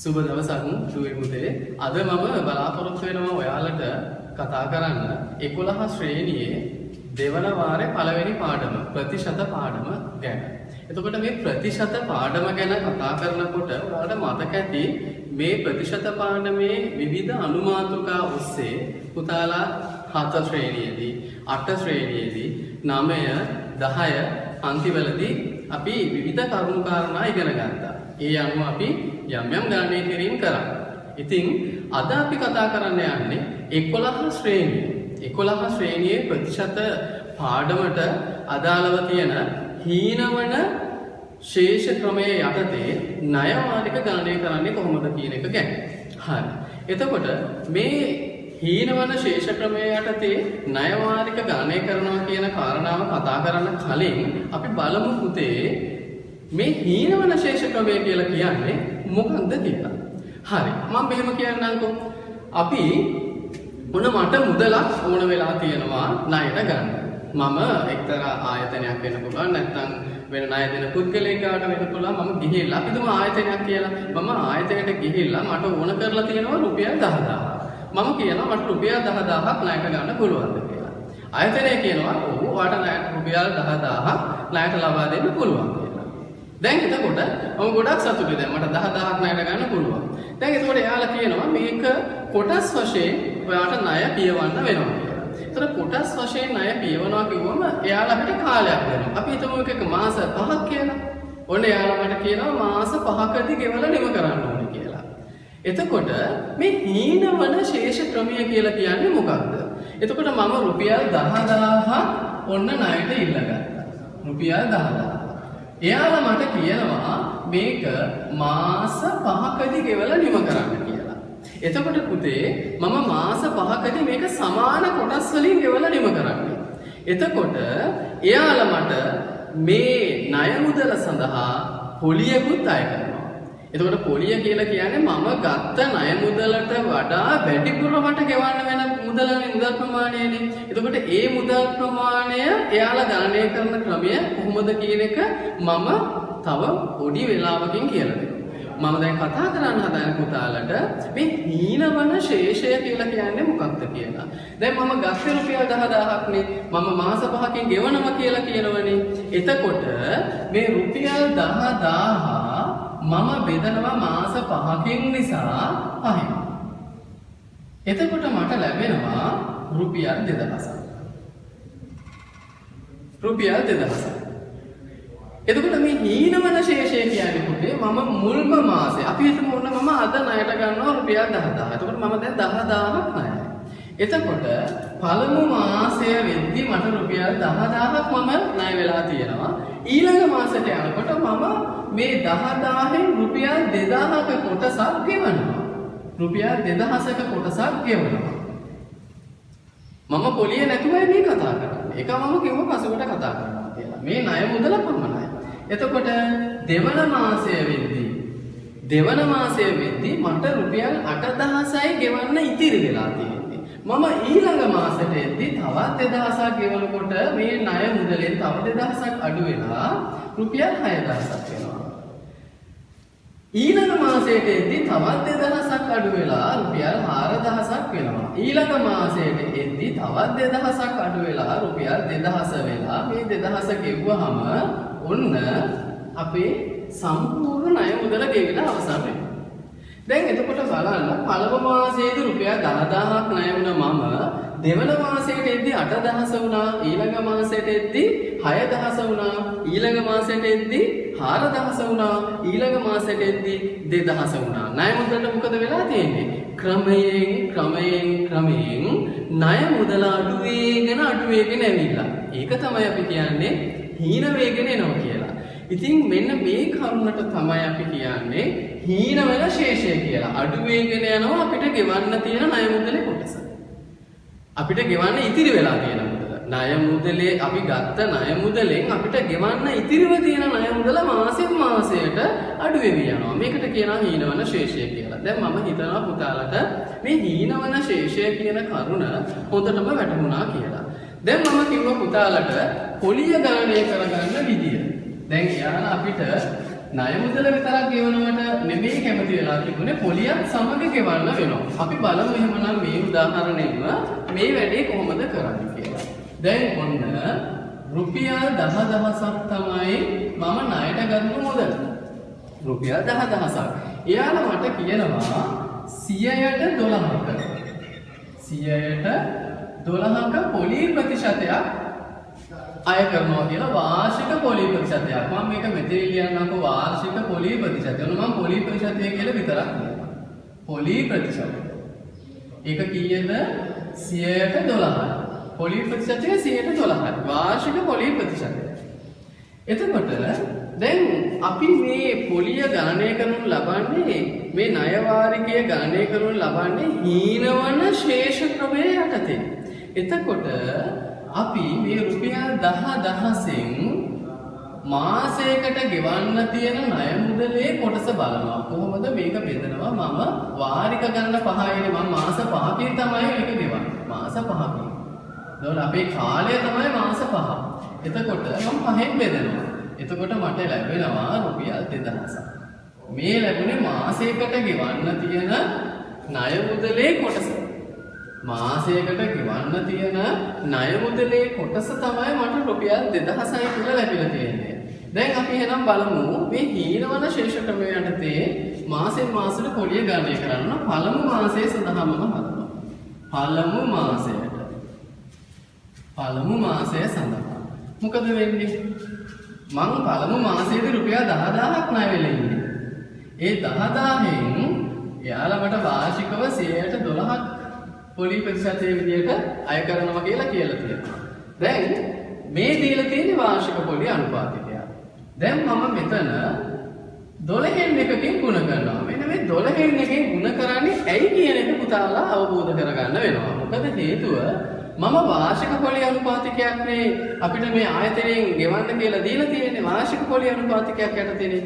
සුබ දවසක් දුවේ පුතේ. අද මම බලාපොරොත්තු වෙනවා ඔයාලට කතා කරන්න 11 ශ්‍රේණියේ දෙවන වාරේ පළවෙනි පාඩම ප්‍රතිශත පාඩම ගැන. එතකොට මේ ප්‍රතිශත පාඩම ගැන කතා කරනකොට ඔයාලට මතක ඇති මේ ප්‍රතිශත පාඩමේ විවිධ අනුමාතෘකා ඔස්සේ පුතාලා 7 ශ්‍රේණියේදී 8 ශ්‍රේණියේදී 9 10 පන්තිවලදී අපි විවිධ කරුණු කාරණා ඉගෙන ගත්තා. ඒ අනුව අපි යම් යම් ගණනය කිරීම කරා. ඉතින් අද අපි කතා කරන්න යන්නේ 11 ශ්‍රේණිය. 11 ශ්‍රේණියේ ප්‍රතිශත පාඩමට අදාළව තියෙන හීනවන ශේෂ ක්‍රමයේ යටතේ ණය වාරික ගණනය කරන්නේ කොහොමද කියන එක ගැන. හරි. එතකොට මේ හීනවන ශේෂ ක්‍රමයේ යටතේ ණය වාරික ගණනය කරනවා කියන කාරණාව කතා කරන්න කලින් අපි බලමු පුතේ මේ හීනවන ශේෂ ක්‍රමය කියලා කියන්නේ මොකක්ද කියලා. හරි. මම මෙහෙම කියන්නම්කෝ. අපි මට මුදලක් ඕන වෙලා තියෙනවා ණයට ගන්න. මම එක්තරා ආයතනයක් වෙන්න පුළුවන් නැත්නම් වෙන ණය දෙන පුද්ගලයෙකුට වෙන්න පුළුවන්. මම ගිහිල්ලා අපි දුම ආයතනයක් කියලා. මම ආයතනයට ගිහිල්ලා මට ඕන කරලා තියෙනවා රුපියල් 10000ක්. මම කියනවා මට රුපියල් 10000ක් ණයට ගන්න පුළුවන්ද කියලා. ආයතනය කියනවා ඔව් ඔයාලට ණයට රුපියල් 10000ක් ණයට ලබා දෙන්න පුළුවන් කියලා. දැන් එතකොට මම ගොඩක් සතුටුයි. දැන් මට 10000ක් ණයට ගන්න පුළුවන්. දැන් එතකොට එයාලා කියනවා මේක කොටස් වශයෙන් ඔයාලට ණය පියවන්න වෙනවා කියලා. ඒතර කොටස් වශයෙන් ණය පියවනවා කිව්වම එයාලා අපිට කාලයක් දෙනවා. අපි හිතමු එක මාස 5ක් කියලා. ඔන්න එයාලා මට කියනවා මාස 5කදී ගෙවලා නිම කරන්න ඕනේ කියලා. එතකොට මේ හීනවන ශේෂ ක්‍රමය කියලා කියන්නේ මොකක්ද? එතකොට මම රුපියල් 10000ක් ඔන්න ණයට ඉල්ලගත්තා. රුපියල් 10000. එයාලා මට කියනවා මේක මාස 5කදී ගෙවලා නිම කරන්න කියලා. එතකොට පුතේ මම මාස 5කදී මේක සමාන කොටස් වලින් ගෙවලා නිම කරන්නේ. එතකොට එයාලා මට මේ ණය මුදල සඳහා පොලියකුත් අය කරනවා. එතකොට පොලිය කියලා කියන්නේ මම ගත්ත ණය මුදලට වඩා වැඩිපුර මට ගෙවන්න වෙන මුදල් ප්‍රමාණයනේ. එතකොට ඒ මුදල් ප්‍රමාණය එයාලා ගණනය කරන ක්‍රමය කොහොමද කියන එක මම තව පොඩි වෙලාවකින් කියලා දෙනවා. මම දැන් කතා කරන්න හදන පුතාලට මේ හීනවන ශේෂය කියලා කියන්නේ මොකක්ද කියලා. දැන් මම ගත්තේ රුපියල් 10000ක් නේ. මම මාස 5කින් ගෙවනවා කියලා කියනවනේ. එතකොට මේ රුපියල් 10000 මම බෙදනවා මාස 5කින් නිසා 5යි. එතකොට මට ලැබෙනවා රුපියල් 2000ක්. රුපියල් 2000ක්. එතකොට මේ හීනවන ශේෂය කියන්නේ පුතේ මම මුල්ම මාසේ අපි හිතමු ඔන්න මම අද ණයට ගන්නවා රුපියල් 10000. එතකොට මම දැන් 10000ක් ණයයි. එතකොට පළමු මාසය වෙද්දි මට රුපියල් 10000ක් මම ණය වෙලා තියෙනවා. ඊළඟ මාසෙට යනකොට මම මේ 10000න් රුපියල් 2000ක කොටසක් ගෙවනවා. රුපියල් 2000ක කොටසක් ගෙවනවා. මම පොලිය නැතුවයි මේ කතා කරන්නේ. ඒක මම කිව්ව පසුකට කතා කරනවා කියලා. මේ ණය මුදල පමණයි. එතකොට දෙවන මාසය වෙද්දී මට රුපියල් 8000යි ගෙවන්න ඉතිරි වෙලා තියෙන්නේ. මම ඊළඟ මාසෙට එද්දී තවත් 2000ක් ගෙවනකොට මේ ණය මුදලෙන් තව 2000ක් අඩු වෙලා රුපියල් 6000ක් වෙනවා. ඊළඟ මාසයට එද්දී තවත් 2000ක් අඩු වෙලා රුපියල් 4000ක් වෙනවා. ඊළඟ මාසයට එද්දී තවත් 2000ක් අඩු වෙලා රුපියල් 2000 වෙලා මේ 2000 ගෙවුවහම ඔන්න අපේ සම්පූර්ණ ණය මුදල ගෙවිලා අවසන් වෙනවා. දැන් එතකොට බලන්න පළමු මාසයේදී රුපියල් 10000ක් ණය වුණා මම දෙවන මාසයට එද්දී 8000 වුණා. ඊළඟ මාසයට එද්දී 6000 වුණා. ඊළඟ මාසයට එද්දී 4000 වුණා. ඊළඟ මාසයට එද්දී 2000 වුණා. ණය මුදලට මොකද වෙලා තියෙන්නේ? ක්‍රමයෙන් ණය මුදල අඩු වෙගෙන ඇවිල්ලා. ඒක තමයි අපි කියන්නේ හීන වේගෙන එනවා කියලා. ඉතින් මෙන්න මේ කරුණට තමයි අපි කියන්නේ හීනවන ශේෂය කියලා. අඩු වේගෙන යනවා අපිට ගෙවන්න තියෙන ණය මුදලේ කොටස. අපිට ගෙවන්න ඉතිරි වෙලා තියෙන මුදල. ණය මුදලේ අපි ගත්ත ණය මුදලෙන් අපිට ගෙවන්න ඉතිරිව තියෙන ණය මුදල මාසෙන් මාසයට අඩු වෙවි යනවා. මේකට කියනවා හීනවන ශේෂය කියලා. දැන් මම හිතනවා පුතාලට මේ හීනවන ශේෂය කියන කරුණ හොඳටම වැටහුණා කියලා. දැන් මම කිව්ව පුතාලට පොලිය ගණනය කරගන්න විදිය. දැන් යාලා අපිට ණය මුදල විතරක් ගෙවනවට නෙමෙයි කැමති වෙලා තිබුණේ පොලියත් සමග ගෙවන්න වෙනවා. අපි බලමු එහෙමනම් මේ උදාහරණයෙම මේ වැඩේ කොහොමද කරන්නේ කියලා. දැන් ඔන්න රුපියල් 10000ක් තමයි මම ණයට ගන්න මුදල. රුපියල් 10000ක්. එයාලා මට කියනවා 100ට 12ක 12ක පොලි ප්‍රතිශතයක් අය කරනවා කියලා වාර්ෂික පොලි ප්‍රතිශතයක්. මම මේක මෙතන ලියන්නම්කෝ වාර්ෂික පොලි ප්‍රතිශතය. මම පොලි ප්‍රතිශතය කියලා විතරක් කියනවා. පොලි ප්‍රතිශතය. ඒක කීයද? 100ට 12. පොලි ප්‍රතිශතය 100ට 12. වාර්ෂික පොලි ප්‍රතිශතය. එතකොට දැන් අපි මේ පොලිය ගණනය කරනු ලබන්නේ මේ ණය වාරිකය ගණනය කරනු ලබන්නේ හීනවන ශේෂ ක්‍රමයේ යටතේ. එතකොට අපි මේ රුපියල් 10000න් මාසයකට ගෙවන්න තියෙන ණය මුදලේ කොටස බලනවා. කොහොමද මේක බෙදනවා? මම වාරික ගණන 5යිනේ මම මාස 5කින් තමයි මේක ගෙවන්නේ. මාස 5කින්. එතකොට අපේ කාලය තමයි මාස 5. එතකොට මම 5න් බෙදනවා. එතකොට මට ලැබෙනවා රුපියල් 2000ක්. මේ ලැබුණේ මාසයකට ගෙවන්න තියෙන ණය මුදලේ කොටස. මාසයකට ගෙවන්න තියෙන ණය මුදලේ කොටස තමයි මට රුපියල් 2000යි කියලා ලැබිලා තියෙන්නේ. දැන් අපි එහෙනම් බලමු මේ හීනවන ශේෂ ක්‍රමය යටතේ මාසෙන් මාසෙට පොලිය ගණනය කරන්න. පළමු මාසය සඳහා මම හදනවා. පළමු මාසය සඳහා මොකද වෙන්නේ? මං පළමු මාසයේදී රුපියල් 10000ක් ණය වෙලා ඉන්නේ. ඒ 10000න් එයාලා මට වාර්ෂිකව 100ට 12ක් පොලි ප්‍රතිශතයේ විදියට අය කරනවා කියලා තියෙනවා. දැන් මේ දීලා තියෙන වාර්ෂික පොලි අනුපාතිකය. දැන් මම මෙතන 12න් එකකින් ගුණ කරනවා. මෙන්න මේ 12න් එකකින් ගුණ කරන්නේ ඇයි කියන එක පුතාලා අවබෝධ කරගන්න වෙනවා. මොකද හේතුව මම වාර්ෂික පොලි අනුපාතිකයක් නේ අපිට මේ ආයතනයෙන් ගෙවන්න කියලා දීලා තියෙන්නේ වාර්ෂික පොලි අනුපාතිකයක් යටතේනේ.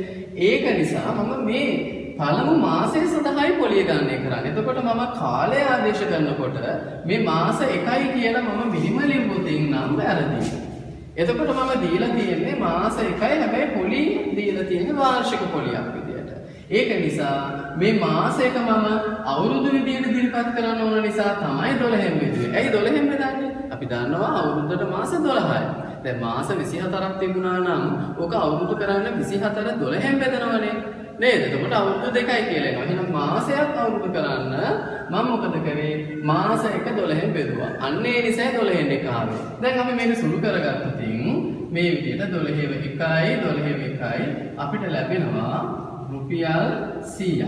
ඒක නිසා මම මේ පළමු මාසය සඳහායි පොලිය ගණනය කරන්නේ. එතකොට මම කාලය ආදේශ කරනකොට මේ මාස 1යි කියලා මම මෙහිම ලිව්වොත් නම් වැරදි. එතකොට මම දීලා තියෙන්නේ මාස 1යි හැබැයි පොලි දීලා තියෙන්නේ වාර්ෂික පොලියක් විදියට. ඒක නිසා මේ මාසයක මම අවුරුදු විදියට ඉදිරිපත් කරන්න ඕන නිසා තමයි 12න් බෙදුවේ. ඇයි 12න් බෙදන්නේ? අපි දන්නවා අවුරුද්දට මාස 12යි. දැන් මාස 24ක් තිබුණා නම් ඕක අවුරුදු කරන්න 24 12න් බෙදනවනේ. නේද? එතකොට අවුරුදු 2යි කියලා එනවා. එහෙනම් මාසයක් අවුරුදු කරන්න මම මොකද කරේ? මාස 1 12න් බෙදුවා. අන්න ඒ නිසා 12න් එක ආවේ. දැන් අපි මේක සුළු කරගත්තොත් මේ විදිහට 12 අපිට ලැබෙනවා රුපියල් 100ක්.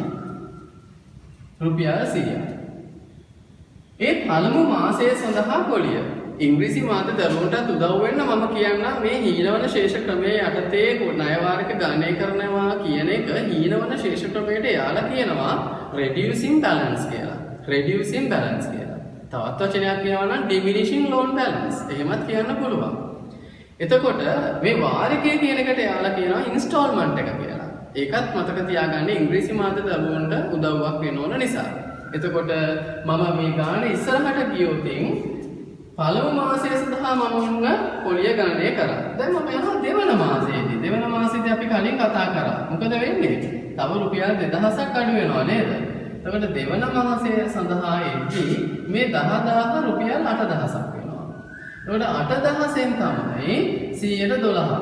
ඒ පළමු මාසය සඳහා පොලිය. ඉංග්‍රීසි මාධ්‍ය දරුවන්ටත් උදව් වෙන්න මම කියන්නම් මේ හීනවන ශේෂ ක්‍රමයේ යටතේ ණය වාරික ගණනය කරනවා කියන එක හීනවන ශේෂ ක්‍රමයට යාලා කියනවා reducing balance කියලා. තවත් වචනයක් කියනවා නම් diminishing loan balance. එහෙමත් කියන්න පුළුවන්. එතකොට මේ වාරිකය කියන එකට යාලා කියනවා installment එක කියලා. ඒකත් මතක තියාගන්න ඉංග්‍රීසි මාධ්‍ය දරුවන්ට උදව්වක් වෙන්න ඕන නිසා. එතකොට මම මේ ගාන ඉස්සරහට ගියොත් පළමු මාසය සඳහා මම ඔන්න පොලිය ගණනය කරා. දැන් මම යනවා දෙවන මාසයේදී. දෙවන මාසයේදී අපි කලින් කතා කරා. මොකද වෙන්නේ? තව රුපියල් 2000ක් අඩු වෙනවා නේද? එතකොට දෙවන මාසය සඳහා එද්දී මේ 10000 රුපියල් 8000ක් වෙනවා. එතකොට 8000ෙන් තමයි 100ට 12.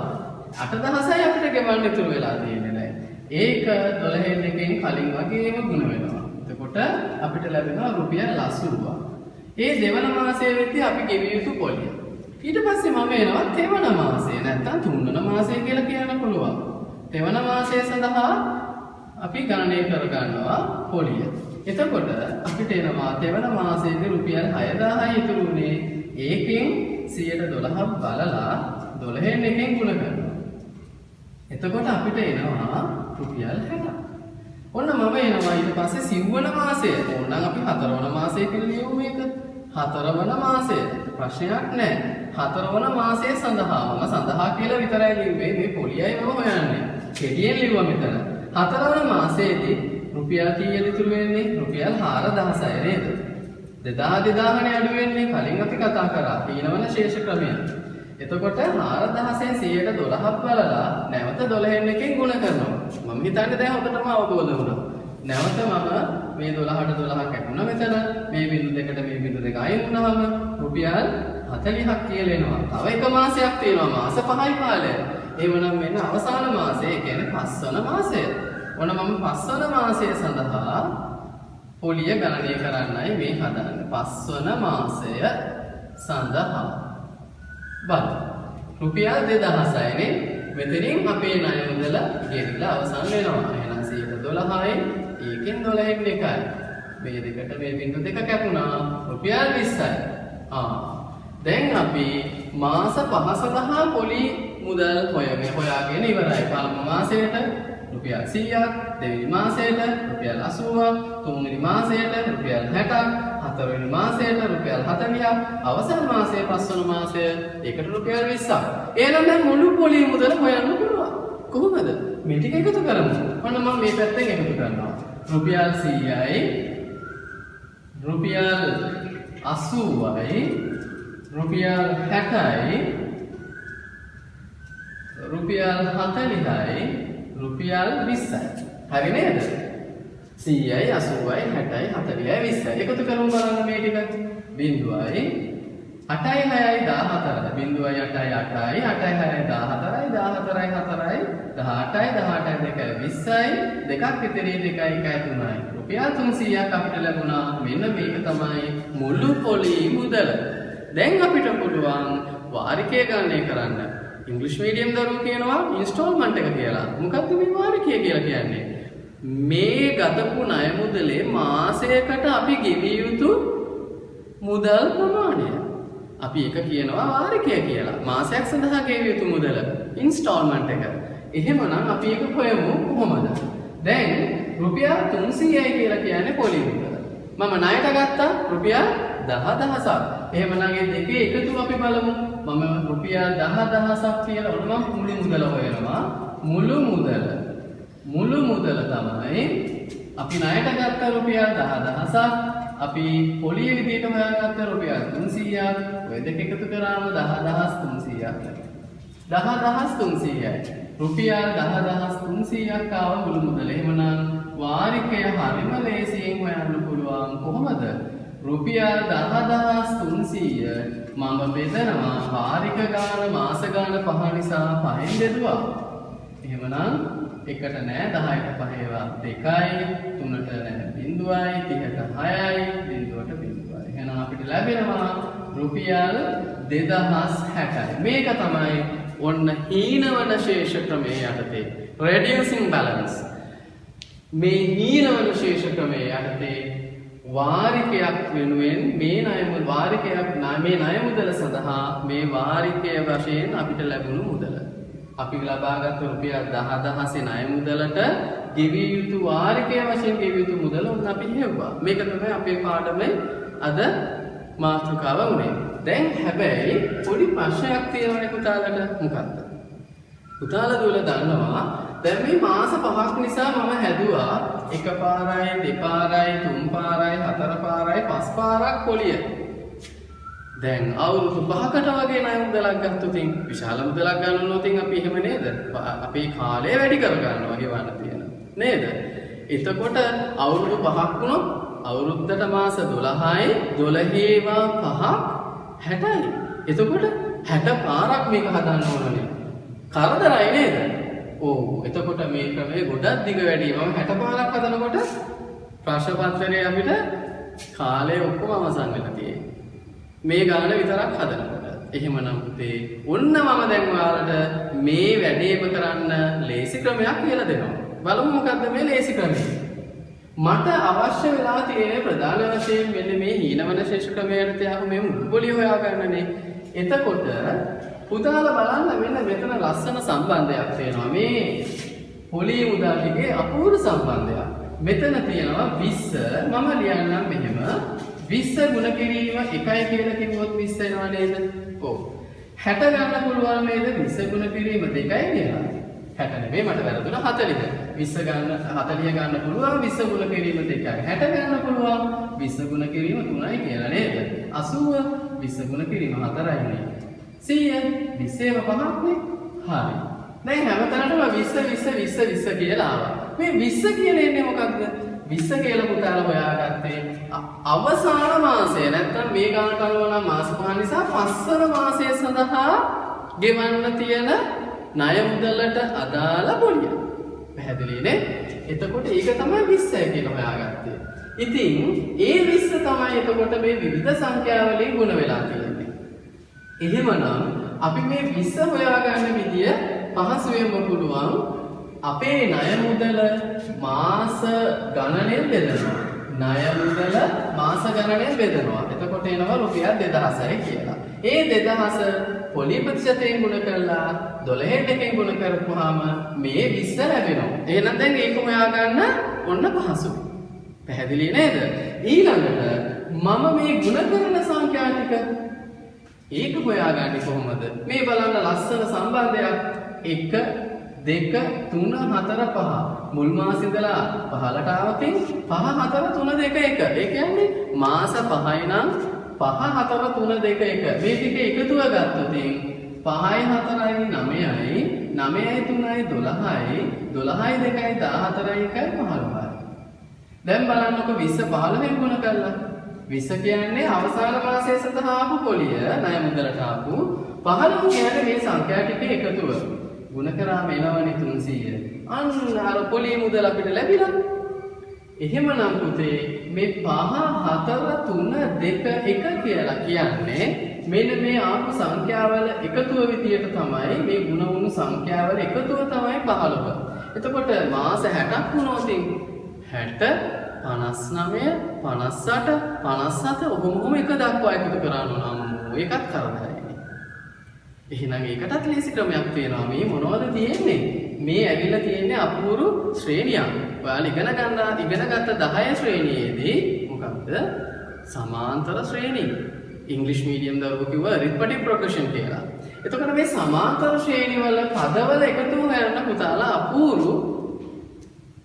8000යි අපිට ගෙවන්න ඉතුරු වෙලා තියෙන්නේ නෑ. ඒක 12න් එකෙන් කලින් වගේම ගුණ වෙනවා. එතකොට අපිට ලැබෙනවා රුපියල් 80ක්. ඒ දෙවන මාසයේ වෙද්දී අපි ගෙවිය යුතු පොලිය. ඊට පස්සේ මම එනවා තෙවන මාසය. නැත්තම් තුන්වන මාසය කියලා කියන්න පුළුවන්. තෙවන මාසය සඳහා අපි ගණනය කර ගන්නවා පොලිය. එතකොට අපිට එනවා තෙවන මාසයේදී රුපියල් 6000යි ඉතුරු වුණේ. ඒකෙන් 112ක් බලලා 12න් එකෙන් ගුණ කරනවා. එතකොට අපිට එනවා රුපියල් 60. ඔන්න මම එනවා ඊට පස්සේ සිව්වන මාසය. ඕනනම් අපි හතරවන මාසය කියලා ලියමු මේක. හතරවන මාසය. ප්‍රශ්නයක් නැහැ. හතරවන මාසය සඳහා මම සඳහා කියලා විතරයි ලිව්වේ. මේ පොලියයි මම හොයන්නේ. කෙටියෙන් ලිව්වා මෙතන. හතරවන මාසයේදී රුපියල් කීයද ඉතුරු වෙන්නේ? රුපියල් 4000යි නේද? 2000 නේ අඩු වෙන්නේ. කලින් අපි කතා කරා. හීනවන ශේෂ ක්‍රමය. එතකොට 4000න් 112ක් බලලා නැවත 12න් එකෙන් ගුණ කරනවා. මම හිතන්නේ දැන් හොඳටම අවබෝධ වුණා. නැවත මම මේ 12ට 12ක් ඇතුණා මෙතන. මේ බිංදු දෙකට මේ බිංදු දෙක අයින් වුණාම රුපියල් 40ක් කියලා එනවා. තව එක මාසයක් තියෙනවා. මාස 5යි කාලය. එහෙමනම් මෙන්න අවසාන මාසය, ඒ කියන්නේ 5 වන මාසය. ඔන්න මම 5 වන මාසය සඳහා පොලිය ගණනය කරන්නයි මේ හදන්නේ. 5 වන මාසය සඳහා බලන්න. රුපියල් 2000යිනේ. මෙතනින් අපේ ණය මුදල ගෙවිලා අවසන් වෙනවා. එහෙනම් 112යි ඒකෙන් 12න් එකයි. මේ දෙකට මේ බිංදු දෙක කැපුණා. රුපියල් 20යි. දැන් අපි මාස 5 සඳහා පොලි මුදල් හොයාගෙන ඉවරයි. පළමු මාසයට රුපියල් 100ක්, දෙවෙනි මාසයට රුපියල් 80ක්, තුන්වෙනි මාසයට රුපියල් 60ක්, හතරවෙනි මාසයට රුපියල් 40ක්, අවසන් මාසයේ 5 වන මාසය ඒකට රුපියල් 20ක්. එහෙනම් දැන් මුළු පොලි මුදල හොයන්න පුළුවන්. කොහොමද? මේ ටික එකතු කරමු. ඔන්න මම මේ පැත්තෙන් එකතු කරනවා. රුපියල් 100යි, රුපියල් 80යි, රුපියල් 60යි, රුපියල් 40යි, රුපියල් 20යි. හරි නේද? 100යි, 80යි, 60යි, 40යි, 20යි. එකතු කරමු බලන්න මේ ටික. බිංදුවයි 8යි 6යි 14යි. බිංදුවයි 8යි 8යි, 8යි 6යි 14යි, 14යි 4යි 18යි, 18යි 2යි 20යි. දෙකක් ඉතිරි 2යි 1යි 3යි. රුපියල් 300ක් අපිට ලැබුණා. මෙන්න මේක තමයි මුළු පොලි මුදල. දැන් අපිට පුළුවන් වාරිකය ගණනය කරන්න. ඉංග්‍රීසි මීඩියම් දරුවෝ කියනවා ඉන්ස්ටෝල්මන්ට් එක කියලා. මොකක්ද මේ වාරිකය කියලා කියන්නේ? මේ ගතපු ණය මුදලේ මාසයකට අපි ගෙවිය යුතු මුදල් ප්‍රමාණය. අපි එක කියනවා වාරිකය කියලා. මාසයක් සඳහා ගෙවිය යුතු මුදල ඉන්ස්ටෝල්මන්ට් එක. එහෙමනම් අපි ඒක හොයමු කොහොමද? දැන් රුපියල් 300යි කියලා කියන්නේ පොලි මුදල. මම ණයට ගත්තා රුපියල් 10000ක්. එහෙමනම් මේ දෙකේ එකතු අපි බලමු. මම රුපියල් 10000ක් කියලා ඔන්න මම මුළු මුදල හොයනවා. මුළු මුදල තමයි අපි ණයට ගත්ත රුපියල් 10000ක්. අපි පොලිය විදිහට හොයාගත්ත රුපියල් 300ක්. ඔය දෙක එකතු කරාම 10300ක්. 10300යි. රුපියල් 10300ක් ආව මුළු මුදල. එහෙමනම් වාරිකය හරිම ලේසියෙන් හොයන්න පුළුවන්. කොහොමද? රුපියල් 10300 මම බෙදනවා වාරික ගාන මාස ගාන 5 නිසා 5න් බෙදුවා. එහෙමනම් එකට නෑ 10ට 5 ඒවා 2යි, 3ට නෑ 0යි, 30ට 6යි, 0ට 0යි. එහෙනම් අපිට ලැබෙනවා රුපියල් 2060යි. මේක තමයි ඔන්න හීනවන ශේෂ ක්‍රමයේ යටතේ reducing balance. මේ හීනවන ශේෂ ක්‍රමයේ යටතේ වාරිකයක් වෙනුවෙන් මේ මේ ණය මුදල සඳහා මේ වාරිකය වශයෙන් අපිට ලැබුණු මුදල. අපි ලබාගත් රුපියල් 10000 ණය මුදලට ගෙවිය යුතු වාරිකය වශයෙන් ගෙවිය යුතු මුදල උන් අපි හෙව්වා. මේක තමයි අපේ පාඩමේ අද මාතෘකාව උනේ. දැන් හැබැයි පොඩි ප්‍රශ්නයක් තියෙනවනේ පුතාලට. මොකක්ද? පුතාලා දුවලා දන්නවා දැන් මේ මාස 5ක් නිසා මම හැදුවා එක පාරයි, දෙපාරයි, තුන් පාරයි, හතර පාරයි, පස් පාරක් පොලිය. දැන් අවුරුදු 5කට වගේ ණය මුදලක් ගත්තොතින් විශාල මුදලක් ගන්නවොතින් අපි එහෙම නේද? අපේ කාලය වැඩි කර ගන්නවා ගෙවන්න තියෙන. නේද? එතකොට අවුරුදු 5ක් වුණොත් අවුරුද්දට මාස 12යි, 12 5ක් 60යි. එතකොට 60 පාරක් මේක හදන්න ඕනනේ. කරදරයි නේද? ඔව්. එතකොට මේ ක්‍රමය ගොඩක් දිග වැඩි. මම 60 පාරක් හදනකොට ප්‍රශ්න පත්‍රයේ අපිට කාලය ඔක්කොම අවසන් වෙලා තියෙන්නේ. මේ ගාන විතරක් හදනකොට. එහෙමනම් පුතේ ඔන්න මම දැන් ඔයාලට මේ වැඩේම කරන්න ලේසි ක්‍රමයක් කියලා දෙනවා. බලමු මොකද්ද මේ ලේසි ක්‍රමය. මට අවශ්‍ය වෙලා තියෙන ප්‍රධාන වශයෙන් මෙන්න මේ හීනවන ශේෂ ක්‍රමයට තියාගමු මේ මුළුපොලිය හොයාගන්නනේ. එතකොට පුතාලා බලන්න මෙන්න මෙතන ලස්සන සම්බන්ධයක් තියෙනවා. මේ පොලිය මුදල් ටිකේ අපූර්ව සම්බන්ධයක්. මෙතන තියෙනවා 20. මම ලියන්නම් මෙහෙම 20 ගුණ කිරීම 1යි කියලා කිව්වොත් 20 එනවා නේද? ඔව්. 60 ගන්න පුළුවන් නේද? 20 ගුණ කිරීම 2යි කියලා. 60 නෙමෙයි මට වැරදුනා 40. 20 ගන්න 40 ගන්න පුළුවන් 20 ගුණ කිරීම 2යි. 60 ගන්න පුළුවන් 20 ගුණ කිරීම 3යි කියලා නේද? 80 20 ගුණ කිරීම 4යි නේ. 100 20 5ක්නේ. හරි. දැන් හැමතැනටම 20 කියලා ආවා. මේ 20 කියලා එන්නේ මොකක්ද? 20 කියලා පුතාලා හොයාගත්තේ අවසාන මාසය. නැත්තම් මේ ගානට අනුව නම් මාස 5 නිසා පස්වන මාසය සඳහා ගෙවන්න තියෙන ණය මුදලට අදාළ පොලිය. පැහැදිලි නේ? එතකොට ඒක තමයි 20 කියලා හොයාගත්තේ. ඉතින් ඒ 20 තමයි එතකොට මේ විවිධ සංඛ්‍යාවලින් ගුණ වෙලා තියෙන්නේ. එහෙමනම් අපි මේ 20 හොයාගන්න විදිය පහසුවෙන්ම පුළුවන්. අපේ ණය මුදල මාස ගණනෙන් බෙදනවා. ණය මුදල මාස ගණනෙන් බෙදනවා. එතකොට එනවා රුපියල් 2000යි කියලා. ඒ 2000 පොලි ප්‍රතිශතයෙන් ගුණ කරලා 12 එකෙන් ගුණ කරපුවාම මේ 20 ලැබෙනවා. එහෙනම් දැන් ඒක හොයාගන්න ඔන්න පහසුයි. පැහැදිලි නේද? ඊළඟට මම මේ ගුණ කරන සංඛ්‍යා ටික ඒක හොයාගන්නේ කොහොමද? මේ බලන්න ලස්සන සම්බන්ධයක් 1 2 3 4 5 මුල් මාසෙ ඉඳලා 15ට ආවතින් 5 4 3 2 1. ඒ කියන්නේ මාස 5යි නම් 5 4 3 2 1. මේ ටික එකතුව ගත්තොත් 5යි 4යි 9යි 9යි 3යි 12යි 12යි 2යි 14යි 1යි 15යි. දැන් බලන්නකො 20 15ෙන් ගුණ කරලා 20 කියන්නේ අවසාන මාසයේ සඳහා ආපු පොලිය ණය මුදලට ආපු 15 කියන්නේ මේ සංඛ්‍යා ටික එකතුව. ගුණ කරාම එනවනේ 300. අන්න අර පොලිය මුදල අපිට ලැබිලා. එහෙමනම් පුතේ මේ 5 4 3 2 1 කියලා කියන්නේ මෙන්න මේ ආපු සංඛ්‍යාවල එකතුව විදියට තමයි මේ ගුණ වුණු සංඛ්‍යාවල එකතුව තමයි 15. එතකොට මාස 60ක් වුණොත් 60 59 58 57 ඔහොම එක දක්වා එකතු කරන්න ඕන ඒකත් කරදරයි. එහෙනම් ඒකටත් ලේසි ක්‍රමයක් තියෙනවා. මේ මොනවද තියෙන්නේ? මේ ඇවිල්ලා තියෙන්නේ අපූරු ශ්‍රේණියක්. ඔයාලා ඉගෙනගත්ත 10 ශ්‍රේණියේදී මොකක්ද? සමාන්තර ශ්‍රේණි. ඉංග්‍රීසි මීඩියම් දරුවෝ කිව්වා arithmetic progression කියලා. එතකොට මේ සමාන්තර ශ්‍රේණිවල පදවල එකතුව හොයන්න පුතාලා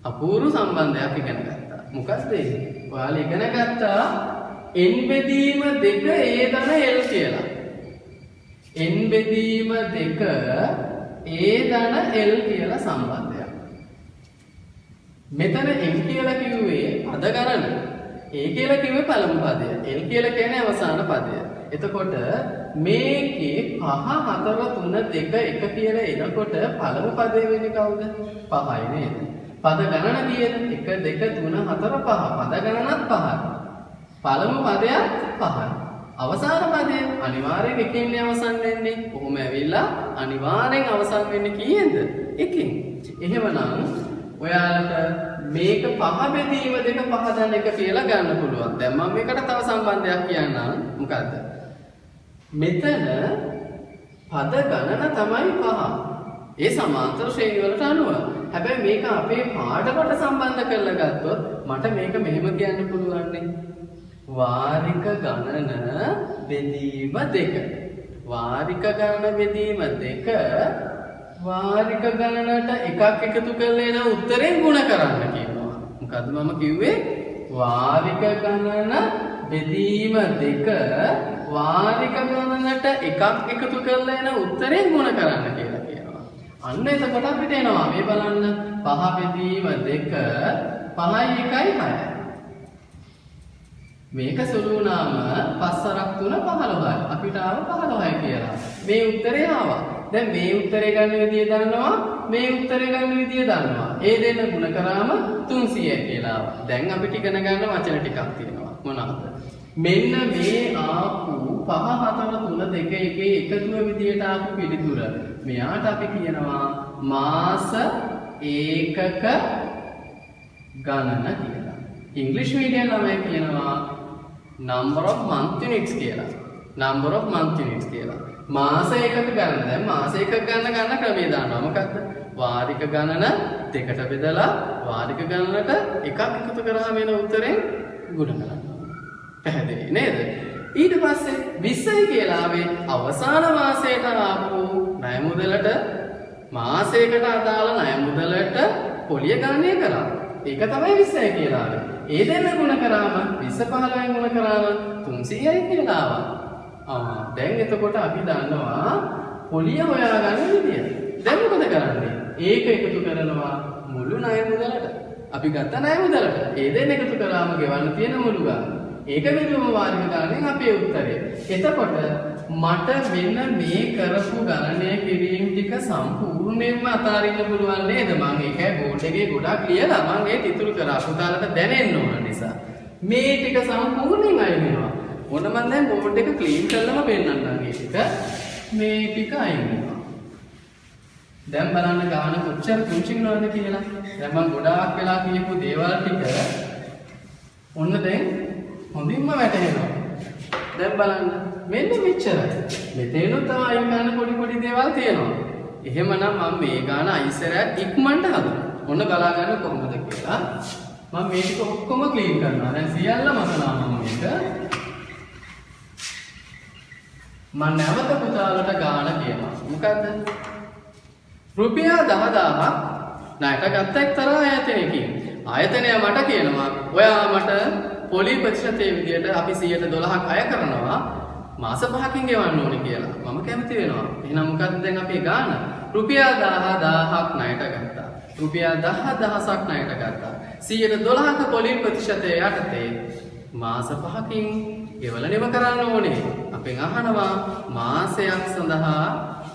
අපූරු සම්බන්ධයක් ඉගෙන ගත්තා. මොකක්ද ඒ? ඔයාලා ඉගෙන ගත්තා n බෙදීම 2 a ධන l කියලා. n බෙදීම 2 a ධන l කියලා සම්බන්ධයක්. මෙතන n කියලා කිව්වේ පද ගණන. a කියලා කිව්වේ පළමු පදය. l කියලා කියන්නේ අවසාන පදය. එතකොට මේකේ 5 4 3 2 1 කියලා එනකොට පළමු පදේ වෙන්නේ කවුද? 5යි නේද? පද ගණන කීයද? 1 2 3 4 5. පද ගණනත් 5යි. පළමු පදයක් 5යි. අවසාන පදය අනිවාර්යෙන් එකෙන් අවසන් වෙන්නේ. කොහොම ඇවිල්ලා අනිවාර්යෙන් අවසන් වෙන්නේ කීයෙන්ද? එකෙන්. එහෙමනම් ඔයාලට මේක 5 බෙදීම 2 5 දන්න එක කියලා ගන්න පුළුවන්. දැන් මම මේකට තව සම්බන්ධයක් කියන්නම්. මොකද්ද? මෙතන පද ගණන තමයි 5. ඒ සමාන්තර ශ්‍රේණි වලට අනුව. හැබැයි මේක අපේ පාඩමට සම්බන්ධ කරලා ගත්තොත් මට මේක මෙහෙම කියන්න පුළුවන් නේ. වාරික ගණන බෙදීම 2. වාරික ගණන බෙදීම 2 වාරික ගණනට එකක් එකතු කරලා එන උත්තරෙන් ගුණ කරන්න කියනවා. මොකද්ද මම කිව්වේ? වාරික ගණන බෙදීම 2 වාරික ගණනට එකක් එකතු කරලා එන උත්තරෙන් ගුණ කරන්න කියලා කියනවා. අන්න එතකොට අපිට එනවා මේ බලන්න 5 බෙදීම 2 5යි 1යි 6යි. මේක සුළු වුණාම 5 3 15යි. අපිට ආව 15යි කියලා. මේ උත්තරේ ආවා. දැන් මේ උත්තරේ ගන්න විදිය දන්නවා. මේ උත්තරේ ගන්න විදිය දන්නවා. ඒ දෙන්න ගුණ කරාම 300යි කියලා ආවා. දැන් අපිට ඉගෙන ගන්න වචන ටිකක් තියෙනවා. මොනවාද? මෙන්න මේ ආපු 5 4 3 2 1 එකතුව විදියට ආපු පිළිතුර. මෙයාට අපි කියනවා මාස ඒකක ගණන කියලා. ඉංග්‍රීසි මීඩියම් ළමයි කියනවා number of month units කියලා. number of month units කියලා. මාස එකක ගණන. දැන් මාස එකක ගන්න ක්‍රමය දානවා. මොකක්ද? වාරික ගණන දෙකට බෙදලා වාරික ගණනට එකක් එකතු කරාම එන උත්තරෙන් ගුණ කරනවා. පැහැදිලි නේද? ඊට පස්සේ 20යි කියලා ආවේ අවසාන මාසයට ආපු ණය මුදලට මාසයකට අදාළ ණය මුදලට පොලිය ගණනය කරා. ඒක තමයි 20යි කියලා ආවේ. ඒ දෙන්න ගුණ කරාම 20 15න් ගුණ කරාම 300යි කියලා ආවා. දැන් එතකොට අපි දන්නවා පොලිය හොයාගන්න විදිය. දැන් මොකද කරන්නේ? ඒක එකතු කරනවා මුළු ණය මුදලට. අපි ගත්ත ණය මුදලට. ඒ දෙන්න එකතු කරාම ගෙවන්න තියෙන මුළු ගාන. ඒක බෙදුවම වාරික ගානෙන් අපේ උත්තරය. එතකොට මට මෙන්න මේ කරපු ගණනය කිරීම ටික සම්පූර්ණයෙන්ම අතාරින්න පුළුවන් නේද? මම ඒකයි බෝඩ් එකේ ගොඩක් ලියලා මම ඒක ඉතුරු කරා. පුතාලට දැනෙන්න ඕන නිසා. මේ ටික සම්පූර්ණයෙන් අයින් වෙනවා. ඔන්න මම දැන් බෝඩ් එක ක්ලීන් කරලම පෙන්නන්නම් මේ ටික. මේ ටික අයින් වෙනවා. දැන් බලන්න ගාන කොච්චර පුංචි වෙනවද කියලා. දැන් මම ගොඩාක් වෙලා කියපු දේවල් ටික ඔන්න දැන් හොඳින්ම වැටහෙනවා. දැන් බලන්න මෙන්න මෙච්චරයි. මෙතේනොත් තව අයින් කරන්න පොඩි දේවල් තියෙනවා. එහෙමනම් මම මේ ගාන අයිසරයක් ඉක්මනට හදනවා. ඔන්න බලා ගන්න කොහොමද කියලා. මම මේ ටික ඔක්කොම ක්ලීන් කරනවා. දැන් සියල්ලම අසනවා මම මේක. මම නැවත පුතාලට ගාන කියනවා. මොකද්ද? රුපියල් 10000ක් ණයට ගත්ත එක්තරා ආයතනයකින්. ආයතනය මට කියනවා ඔයා මට පොලි ප්‍රතිශතයේ විදියට අපි 112ක් අය කරනවා මාස 5කින් ගෙවන්න ඕනේ කියලා. මම කැමති වෙනවා. එහෙනම් මොකද්ද දැන් අපේ ගාන? රුපියල් 10000ක් ණයට ගත්තා. රුපියල් 10000ක් ණයට ගත්තා. 112ක පොලි ප්‍රතිශතය යටතේ මාස 5කින් ගෙවලා නිම කරන්න ඕනේ. අපෙන් අහනවා මාසයක් සඳහා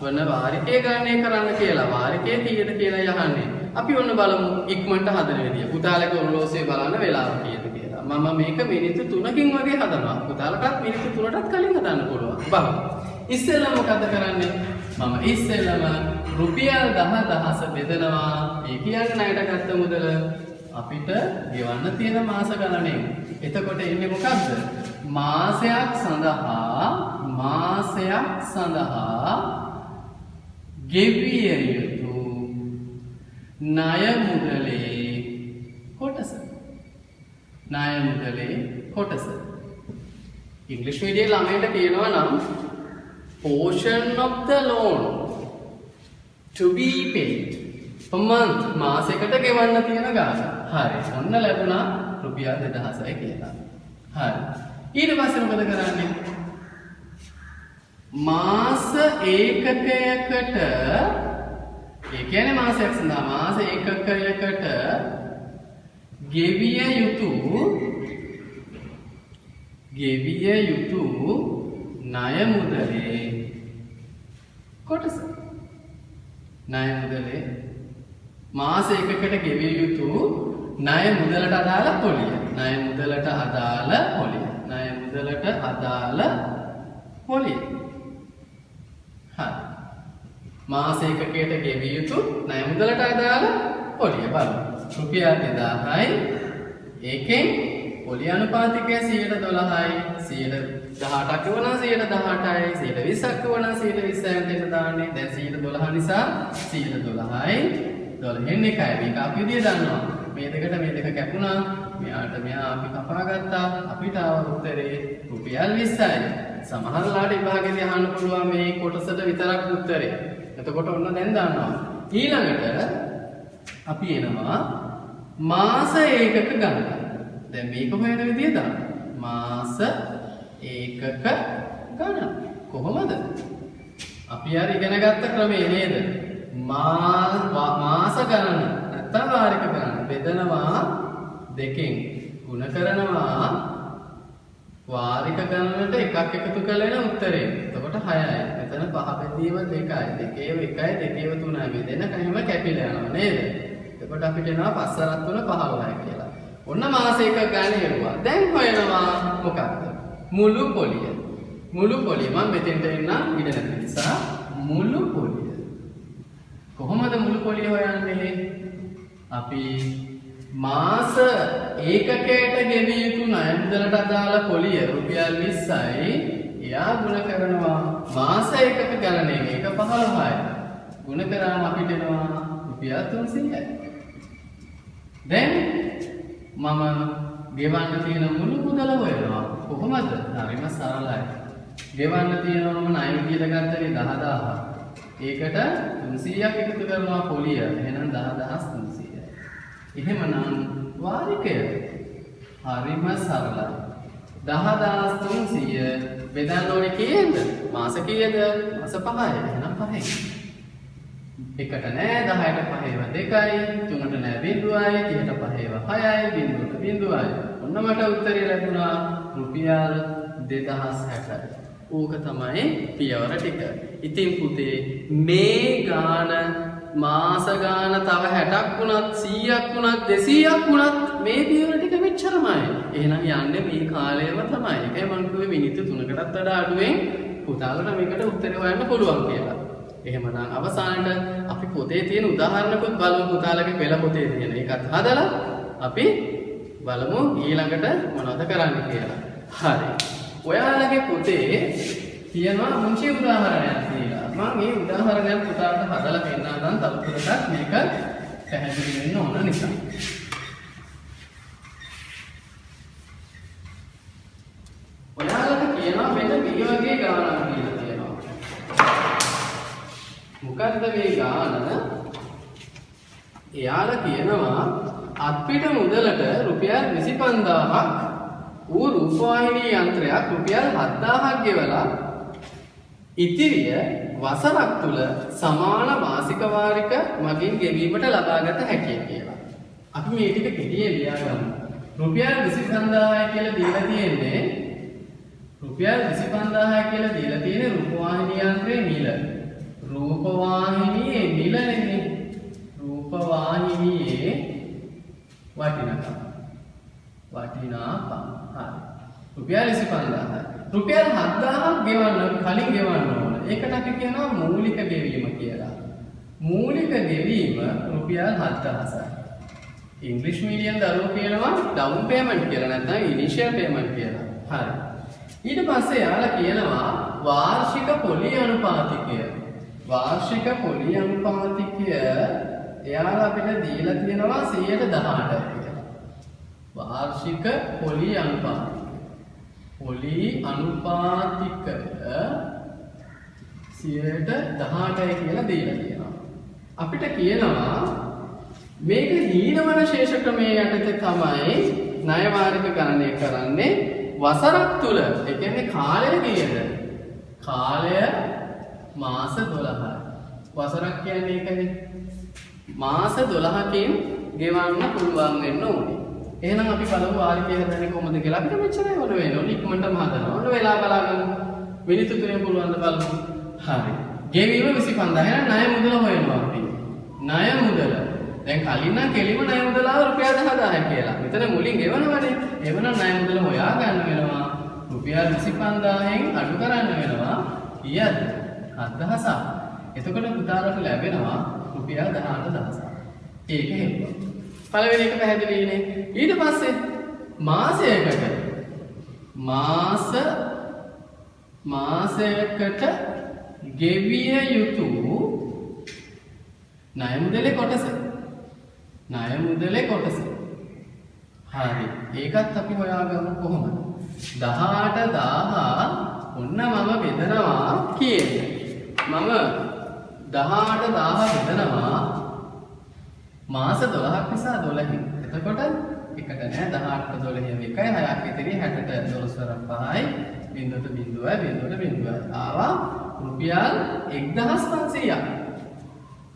වන වාරිකය ගණනය කරන්න කියලා. වාරිකය කීයද කියලා යහන්නේ. අපි ඔන්න බලමු ඉක්මනට හදන විදිය. පුතාලගේ ඔරලෝසුවේ බලන්න වෙලාව කීයද කියලා. මම මේක මිනිත්තු 3කින් වගේ හදනවා. පුතාලටත් මිනිත්තු 3ටත් කලින් හදන්න පුළුවන්. බලමු. ඉස්සෙල්ලා මොකද කරන්නේ? මම ඉස්සෙල්ලාම රුපියල් 10000 බෙදනවා. ඒ කියන්නේ ණයට ගත්ත මුදල අපිට ගෙවන්න තියෙන මාස ගණනෙන්. එතකොට එන්නේ මොකක්ද? මාසයක් සඳහා ගෙවිය යුතු ණය මුදලේ කොටස. ණය මුදලේ කොටස. ඉංග්‍රීසි මීඩියම් ළමයට කියනවා නම් portion of the loan to be paid per month. මාසයකට ගෙවන්න තියෙන ගාන. හරි. ඔන්න ලැබුණා රුපියල් 2000යි කියලා. හරි. ඊට පස්සේ මොකද කරන්නේ? මාස ඒකකයකට ඒ කියන්නේ මාසයක් සඳහා මාස ඒකකයකට ගෙවිය යුතු ණය මුදලේ කොටස. ණය මුදලේ මාස එකකට ගෙවිය යුතු ණය මුදලට අදාළ පොලිය. ණය මුදලට අදාළ පොලිය. ණය මුදලට අදාළ පොලිය. හරි. මාස එකකට ගෙවිය යුතු ණය මුදලට අදාළ පොලිය බලමු. රුපියල් 2000යි. ඒකෙන් පොලිය අනුපාතිකය 112යි. 118ක් වුණා 118යි. 120ක් වුණා 120යි දෙන්න දාන්නේ. දැන් 112 නිසා 112යි. 12න් එකයි. මේක අපි විදිය දන්නවා. මේ දෙකට මේ දෙක කැපුණා. මෙයාට මෙයා අපි කපා ගත්තා. අපිට ආව උත්තරේ රුපියල් 20යි. සමහරලාට විභාගෙදී අහන්න පුළුවන් මේ කොටසට විතරක් උත්තරේ. එතකොට ඔන්න දැන් දන්නවා. ඊළඟට අපි එනවා මාස ඒකක ගණන. දැන් මේක හොයන විදිය දාන්න. මාස ඒකක ගණන. කොහොමද? අපි අර ඉගෙන ගත්ත ක්‍රමය නේද? මාස ගණන නැත්නම් වාරික ගණන බෙදනවා දෙකෙන් ගුණ කරනවා වාරික ගණනට එකක් එකතු කළේන උත්තරේ. එතකොට 6යි. මෙතන 5 බෙදීම 2යි. 2ේව 1යි 2ේව 3යි. මේ දෙන්න කැහිම කැපිලා යනවා නේද? එතකොට අපිට එනවා 5 4 3 15යි කියලා. ඔන්න මාස එකක් ගන්න යෙරුවා. දැන් හොයනවා මොකක්ද? මුළු පොලිය. මුළු පොලිය මම මෙතෙන්ට එන්න ඉඩ නැති නිසා මුළු පොලිය. කොහොමද මුළු පොලිය හොයන්නේ? අපි මාස ඒකකයට ගෙවිය යුතු ණය මුදලට අදාළ පොලිය රුපියල් 20යි. එයා ගුණ කරනවා මාස ඒකක ගණනයෙන්. ඒක 15යි. ගුණ කරාම අපිට එනවා රුපියල් 300යි. දැන් මම ගෙවන්න තියෙන මුළු මුදල හොයනවා. කොහොමද? හරිම සරලයි. ගෙවන්න තියෙනවා මම ණය විදියට ගත්තනේ 10000. ඒකට 300ක් එකතු කරනවා පොලිය. එහෙනම් 10300යි. එහෙමනම් වාරිකය හරිම සරලයි. 10300 බෙදන්න ඕනේ කීයද? මාස කීයද? මාස 5යි. එහෙනම් 5යි. එකට නෑ 10ට 5ව 2යි, 3ට නෑ 0යි, 30ට 5ව 6යි, 0ට 0යි. ඔන්න මට උත්තරය ලැබුණා රුපියල් 2060යි. ඕක තමයි පියවර ටික. ඉතින් පුතේ මේ ගාන මාස ගාන තව 60ක් වුණත් 100ක් වුණත් 200ක් වුණත් මේ පියවර ටික මෙච්චරමයි. එහෙනම් යන්නේ මේ කාලයම තමයි. ඒකයි මම කිව්වේ මිනිත්තු 3කටත් වඩා අඩුවෙන් පුතාලට මේකට උත්තරය හොයන්න පුළුවන් කියලා. එහෙමනම් අවසානට අපි පොතේ තියෙන උදාහරණකුත් බලමු පුතාලගේ පෙළ පොතේ තියෙන. ඒකත් හදලා අපි බලමු ඊළඟට මොනවද කරන්න කියලා. හරි. ඔයාලගේ පොතේ තියෙනවා මුංචි උදාහරණයක් කියලා. මම මේ උදාහරණයක් පුතාලට හදලා පෙන්නන්නම් තවදුරටත් මේක පැහැදිලි වෙන්න ඕන නිසා. ඔයාලට කියනවා මෙන්න මේ වගේ ගානක් කියලා තියෙනවා. මොකද්ද මේ ගාන? එයාලා කියනවා අත්පිට මුදලට රුපියල් 25000ක් ඌ රූපවාහිනී යන්ත්‍රයක් රුපියල් 7000ක් ගෙවලා ඉතිරිය වසරක් තුල සමාන මාසික වාරික මගින් ගෙවීමට ලබාගත හැකියි කියලා. අපි මේ ටික කෙටියෙන් ලියාගමු. රුපියල් 25000යි කියලා දීලා තියෙන්නේ රුපියල් 25000යි කියලා දීලා තියෙන්නේ රූපවාහිනී යන්ත්‍රයේ මිල. රූපවාහිනියේ මිල නෙමෙයි. රූපවාහිනියේ වටිනාකම. වටිනාකම. හරි. රුපියල් 25000යි. රුපියල් 7000ක් කලින් ගෙවන්න ඕන. ඒකට අපි කියනවා මූලික ගෙවීම කියලා. මූලික ගෙවීම රුපියල් 7000යි. ඉංග්‍රීසි මීඩියම් දරුවෝ කියනවා ඩවුන් පේමන්ට් කියලා නැත්නම් ඉනිෂියල් පේමන්ට් කියලා. හරි. ඊට පස්සේ යාලා කියනවා වාර්ෂික පොලි අනුපාතිකය. වාර්ෂික පොලි අනුපාතිකය එයාලා අපිට දීලා තියෙනවා 118යි කියලා. වාර්ෂික පොලි අනුපාතිකය. පොලි අනුපාතිකය 118යි කියලා දීලා තියෙනවා. අපිට කියනවා මේක හීනවන ශේෂ ක්‍රමයේ යටතේ තමයි ණය වාරික ගණනය කරන්නේ වසරක් තුල. ඒ කියන්නේ කාලය කීයද? කාලය මාස 12යි. වසරක් කියන්නේ ඒකනේ. මාස 12කින් ගෙවන්න පුළුවන් වෙන්න ඕනේ. එහෙනම් අපි බලමු වාරිකය හදන්නේ කොහොමද කියලා. අපිට මෙච්චරයි වල වෙන්නේ. ඉක්මනටම හදනවා. ඔන්න වෙලා බලාගමු. මිනිත්තු 3 පුළුවන් ද බලමු. හරි. ගෙවීම 25000. එහෙනම් ණය මුදල හොයනවා අපි. ණය මුදල. දැන් කලින් නම් කෙලිම ණය මුදල ආව රුපියල් 10000 කියලා. මෙතන මුලින් ගෙවනවනේ. එවනම් ණය මුදල හොයා ගන්න වෙනවා. රුපියල් 25000න් අඩු කරන්න වෙනවා. කීයද? 7000ක්. එතකොට පුතාලට ලැබෙනවා රුපියල් 18000ක්. ඒක හෙව්වා. පළවෙනි එක පැහැදිලිනේ. ඊට පස්සේ මාසයකට ගෙවිය යුතු ණය මුදලේ කොටස. ණය මුදලේ කොටස. හරි. ඒකත් අපි හොයාගමු කොහොමද? 18000 ඔන්න මම බෙදනවා කියන්නේ. මම 18000 බෙදනවා මාස 12ක් නිසා 12කින්. එතකොට එකට නෑ 18ට 12 1යි 6ක් ඉතිරි 60ට 12 5යි 0.0යි ආවා රුපියල් 1500ක්.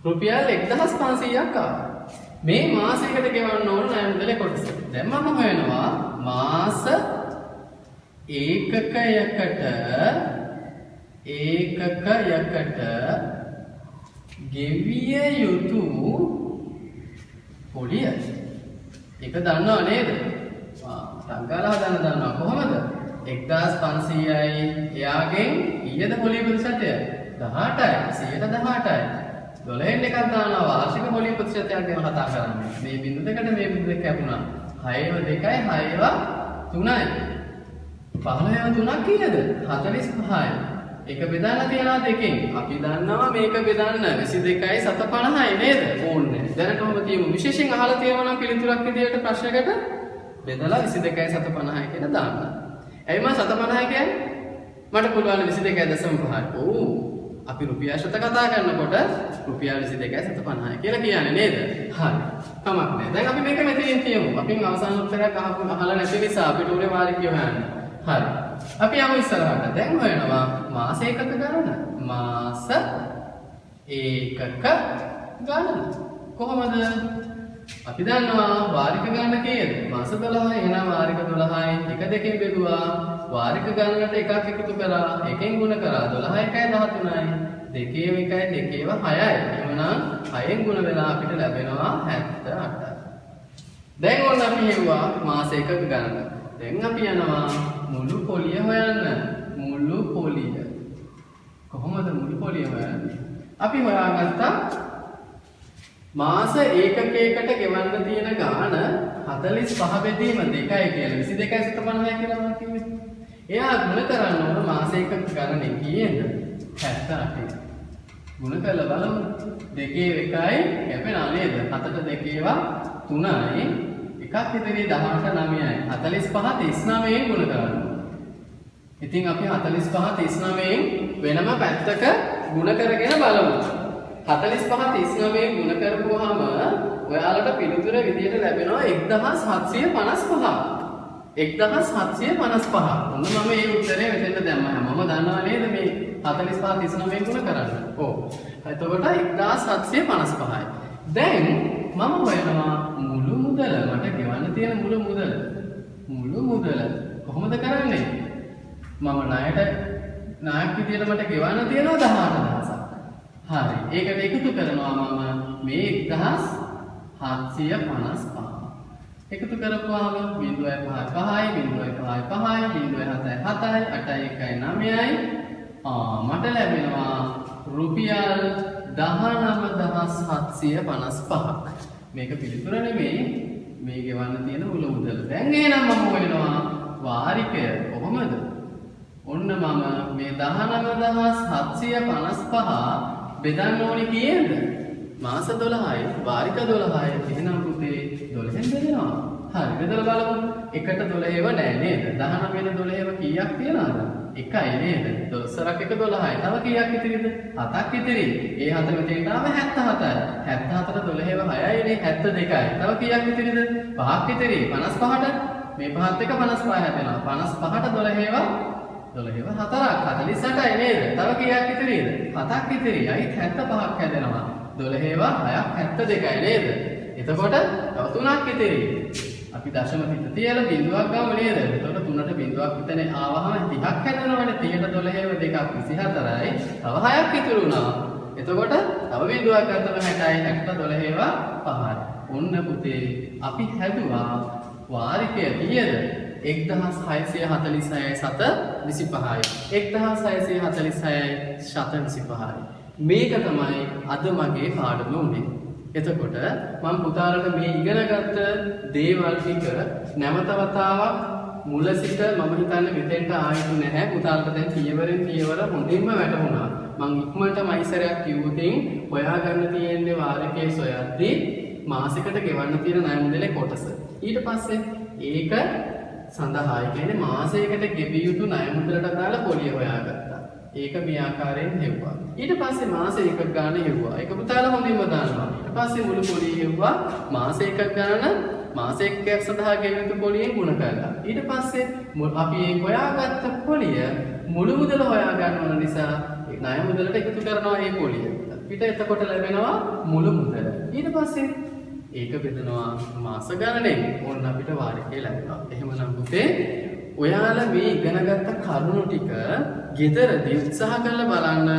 රුපියල් 1500ක් ආවා. මේ මාසයකට ගෙවන්න ඕන ණය මුදලේ කොටස. දැන් මම හොයනවා මාස ඒකකයකට ගෙවිය යුතු පොලිය. ඒක දන්නව නේද? සංකාලා හදන්න දන්නවා කොහොමද? 1500යි එයාගෙන් ඊයද පොලිය ප්‍රතිශතය 18යි 118යි 12න් එකක් දානවා වාර්ෂික පොලිය ප්‍රතිශතයක් ගැන කතා කරන්නේ. මේ බිඳු දෙකට මේ බිඳු දෙක කැපුණා 6ව 2යි 6ව 3යි 15ව 3ක් කීයද? 45යි. ඒක බෙදන්න තියනවා දෙකෙන්. අපි දන්නවා මේක බෙදන්න 22යි 750යි නේද? ඕන්නේ. දැනටම තියමු. විශේෂයෙන් අහලා තියෙනවා නම් පිළිතුරක් විදියට ප්‍රශ්නයකට බෙදලා 22යි 750යි කියලා දාන්න. එයි මම 750 කියන්නේ මට පුළුවන් 22.5යි. ඕ අපි රුපියල් ශත කතා කරනකොට රුපියල් 22.750යි කියලා කියන්නේ නේද? හරි. කමක් නෑ. දැන් අපි මේක මෙතනින් තියමු. අපි අවසාන උත්තරයක් අහලා නැති නිසා අපිට උනේ වාරිකය හොයන්න. හරි. අපි යමු ඉස්සරහට. දැන් හොයනවා මාස ඒකක ගණන. මාස ඒකක ගණන. කොහොමද? අපි දන්නවා වාරික ගණන කීයද? මාස 12යි. එහෙනම් වාරික 12යි. 1 2කින් බෙදුවා. වාරික ගණනට එකක් එකතු කරා. එකෙන් ගුණ කරා. 12 1යි 13යි. දෙකේ 1යි දෙකේව 6යි. එහෙනම් 6ෙන් ගුණ වෙලා අපිට ලැබෙනවා 78. දැන් ඔන්න අපි හෙව්වා මාස එකක ගණන. දැන් අපි යනවා මුළු පොලිය හොයන්න. මුළු පොලිය. කොහොමද මුළු පොලිය හොයන්නේ? අපි හොයාගත්තා මාස ඒකකයකට ගෙවන්න තියෙන ගාණ 45 බෙදීම 2යි කියලා. 22යි 50යි කියලා මම කිව්වේ. එයා ගුණ කරන්න ඕන මාස එකක ගණනේ කීයද? 78. ගුණ කරලා බලමු. 2 1යි කැපෙනා නේද? 7ට 2 3යි. එකක් ඉදිරියේ 18 9යි. 45 39ෙන් ගුණ කරන්න. ඉතින් අපි 45 39ෙන් වෙනම පැත්තක ගුණ කරගෙන බලමු. 45 39ෙන් ගුණ කරපුවාම ඔයාලට පිළිතුර විදියට ලැබෙනවා 1755. 1755. ඔන්න මම මේ උත්තරේ මෙතෙන්ට දැම්මා. මම දන්නවා නේද මේ 45 39ෙන් ගුණ කරන්න. ඔව්. එතකොට 1755යි. දැන් මම හොයනවා මුළු මුදල. මට ගෙවන්න තියෙන මුළු මුදල. මුළු මුදල කොහොමද කරන්නේ? මම ණයක් විදියට මට ගෙවන්න තියෙනවා 18000ක්. හරි. ඒකට එකතු කරනවා මම මේ 1755. එකතු කරපුවාම 0.55යි 0.55යි 0.77යි 8යි 1යි 9යි. මට ලැබෙනවා රුපියල් 19755ක්. මේක පිළිතුර නෙමෙයි. මේ ගෙවන්න තියෙන මුල මුදල. දැන් එහෙනම් මම හොයනවා වාරිකය. කොහොමද? ඔන්න මම මේ 19755 බෙදන්න ඕනේ කීයද? මාස 12යි වාරික 12යි. එහෙනම් පුතේ 12ෙන් බෙදෙනවා. හරි බෙදලා බලමු. 1ට 12ව නෑ නේද? 19 වෙන 12ව කීයක් තියනවද? 1යි නේද? 12ක් 1 12යි. තව කීයක් ඉතිරිද? 7ක් ඉතිරි. ඒ 7 මෙතෙන්ට ආව 77යි. 77ට 12ව 6යි නේ 72යි. තව කීයක් ඉතිරිද? 5ක් ඉතිරි. 55ට මේ 5ත් එක 55 හැදෙනවා. 55ට 12ව 4ක් 48යි නේද? තව කීයක් ඉතිරිද? 7ක් ඉතිරි. අයිත් 75ක් හැදෙනවා. 12ව 6ක් 72යි නේද? එතකොට තව 3ක් ඉතිරි. අපි දශම පිට තියලා බිඳුවක් ගමු නේද? එතකොට 3ට බිඳුවක් විතරනේ ආවහම 30ක් හැදෙනවනේ. 30ට 12ව 2ක් 24යි. තව 6ක් ඉතුරු වුණා. එතකොට තව බිඳුවක් ගත්තම 60යි. 60ට 12ව 5යි. ඔන්න පුතේ අපි හැදුවා වාරිකය කීයද? 1646යි 725යි 1646යි 725යි. මේක තමයි අද මගේ පාඩම උනේ. එතකොට මම පුතාලට මේ ඉගෙනගත්ත දේවල් ටික නැවත වතාවක් මුල සිට මම හිතන්නේ මෙතෙන්ට ආයෙත් නැහැ. පුතාලට දැන් පියවරෙන් පියවර හොඳින්ම වැටහුණා. මම ඉක්මනටම අයිසරයක් කිව්වොතින් හොයාගන්න තියෙන්නේ වාරිකයේ සොයද්දී මාසෙකට ගෙවන්න තියෙන ණය මුදලේ කොටස. ඊට පස්සේ ඒක සඳහා කියන්නේ මාසයකට ගෙවිය යුතු ණය මුදලට දාලා පොලිය හොයාගත්තා. ඒක මේ ආකාරයෙන් හෙව්වා. ඊට පස්සේ මාස එකක් ගන්න හෙව්වා. ඒක පුතාලා හොඳින්ම දන්නවා. ඊට පස්සේ මුළු පොලිය හෙව්වා. මාස එකක් ගන්න මාස එකක් සඳහා ගෙවිය යුතු පොලියෙන් ගුණ කරලා. ඊට පස්සේ අපි මේ හොයාගත්ත පොලිය මුළු මුදල හොයා ගන්න ඕන නිසා ඒ ණය මුදලට එකතු කරනවා මේ පොලිය. පිට එතකොට ලැබෙනවා මුළු මුදල. ඊට පස්සේ ඒක බෙදනවා මාස ගණනෙන්. ඕන්න අපිට වාරිකය ලැබෙනවා. එහෙමනම් පුතේ ඔයාලා මේ ඉගෙනගත්ත කරුණු ටික ගෙදරදී උත්සාහ කරලා බලන්න.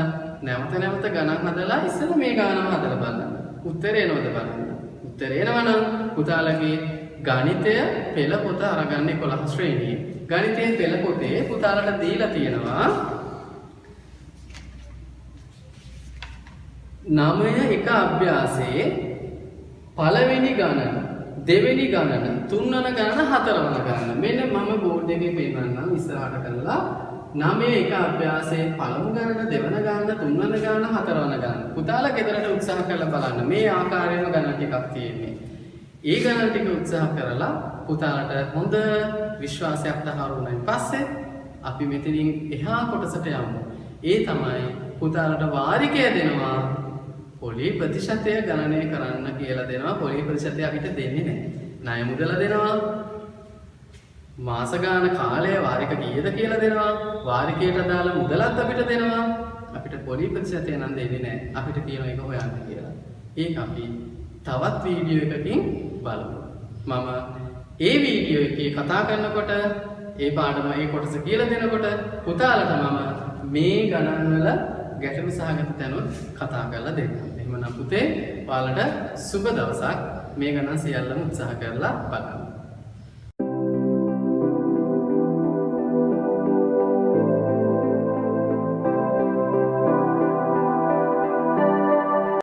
නැවත නැවත ගණන් හදලා ඉස්සෙල්ලා මේ ගානම හදලා බලන්න. උත්තරේ එනවද බලන්න. උත්තරේ එනවනම් පුතාලගේ ගණිතය පෙළ පොත අරගන්න 11 ශ්‍රේණියේ. ගණිතයේ පෙළ පොතේ පුතාලට දීලා තියෙනවා 9 එක අභ්‍යාසයේ පළවෙනි ගණන, දෙවෙනි ගණන, තුන්වන ගණන, හතරවන ගණන. මෙන්න මම බෝඩ් එකේ පෙන්නන්නම් ඉස්සරහට කරලා 9 එක අභ්‍යාසයේ පළමු ගණන, දෙවන ගණන, තුන්වන ගණන, හතරවන ගණන. පුතාලා ගෙදරට උත්සාහ කරලා බලන්න. මේ ආකාරයෙන්ම ගණන් ටිකක් තියෙන්නේ. ඒ ගණන් ටික උත්සාහ කරලා පුතාලට හොඳ විශ්වාසයක් තහවුරුනායින් පස්සේ අපි මෙතනින් එහා කොටසට යමු. ඒ තමයි පුතාලට වාරිකය දෙනවා. පොලි ප්‍රතිශතය ගණනය කරන්න කියලා දෙනවා. පොලි ප්‍රතිශතය අපිට දෙන්නේ නැහැ. ණය මුදල දෙනවා. මාස ගාන කාලය වාරික කීයද කියලා දෙනවා. වාරිකයට අදාළ මුදලත් අපිට දෙනවා. අපිට පොලි ප්‍රතිශතය නම් දෙන්නේ නැහැ. අපිට කියනවා ඒක හොයන්න කියලා. ඒක අපි තවත් වීඩියෝ එකකින් බලමු. මම ඒ වීඩියෝ එකේ කතා කරනකොට ඒ පාඩම ඒ කොටස කියලා දෙනකොට පුතාලට මම මේ ගණන් වල ගැටලු සහගත තැනුත් කතා කරලා දෙන්නම්. එහෙමනම් පුතේ ඔයාලට සුබ දවසක්. මේ ගණන් සියල්ලම උත්සාහ කරලා බලන්න.